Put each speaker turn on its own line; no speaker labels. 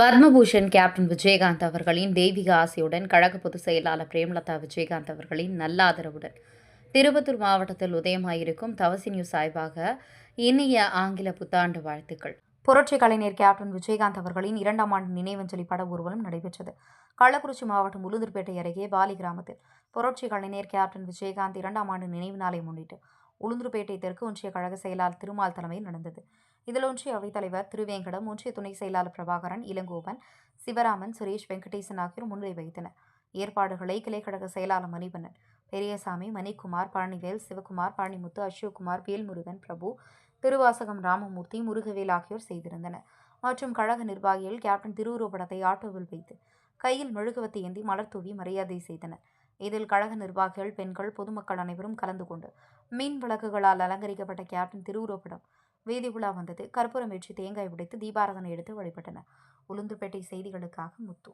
Padma Bhushan captain Vijayakanth அவர்களின் தெய்வீக ஆசையுடன் கழக பொதுச் செயலாளர் பிரேமலதா விஜயகாந்த் அவர்களின் நல்ல ஆதரவுடன் திருப்பத்தூர் மாவட்டத்தில் உதயமாயிருக்கும் தவசி நியூஸ் சாய்பாக இனிய ஆங்கில புத்தாண்டு வாழ்த்துக்கள். புரட்சி கலைஞர் கேப்டன் விஜயகாந்த் அவர்களின் 2ஆம் ஆண்டு நினைவஞ்சலி பட ஊர்வலம் நடைபெற்றது. கள்ளக்குறிச்சி மாவட்டம் உளுந்தூர்பேட்டை அருகே பாலி கிராமத்தில் புரட்சி கலைஞர் கேப்டன் விஜயகாந்த் 2ஆம் ஆண்டு நினைவு நாளை முன்னிட்டு உளுந்தூர்பேட்டை தெற்கு ஒன்றிய கழக செயலாளர் திருமால் தலைமையில் நடந்தது. இதில் ஒன்றிய அவைத்தலைவர் திருவேங்கடம், ஒன்றிய துணை செயலாளர் பிரபாகரன், இளங்கோவன், சிவராமன், சுரேஷ், வெங்கடேசன் ஆகியோர் முன்னிலை வகித்தனர். ஏற்பாடுகளை கிளைக்கழக செயலாளர் மணிவண்ணன், பெரியசாமி, மணிக்குமார், பழனிவேல், சிவகுமார், பழனிமுத்து, அசோக்குமார், வேல்முருகன், பிரபு, திருவாசகம் ராமமூர்த்தி, முருகவேல் ஆகியோர் செய்திருந்தனர். மற்றும் கழக நிர்வாகிகள் கேப்டன் திருவுருவப்படத்தை ஆட்டோவில் வைத்து கையில் மெழுகுவத்தி ஏந்தி மலர் தூவி மரியாதை செய்தனர். இதில் கழக நிர்வாகிகள், பெண்கள், பொதுமக்கள் அனைவரும் கலந்து கொண்டு மின் விளக்குகளால் அலங்கரிக்கப்பட்ட கேப்டன் திருவுருவப்படம் வீதி உலா வந்தது. கற்பூரம் ஏற்றி தேங்காய் உடைத்து தீபாராதனை எடுத்து வழிபட்டனர். உளுந்தூர்பேட்டை செய்திகளுக்காக முத்து.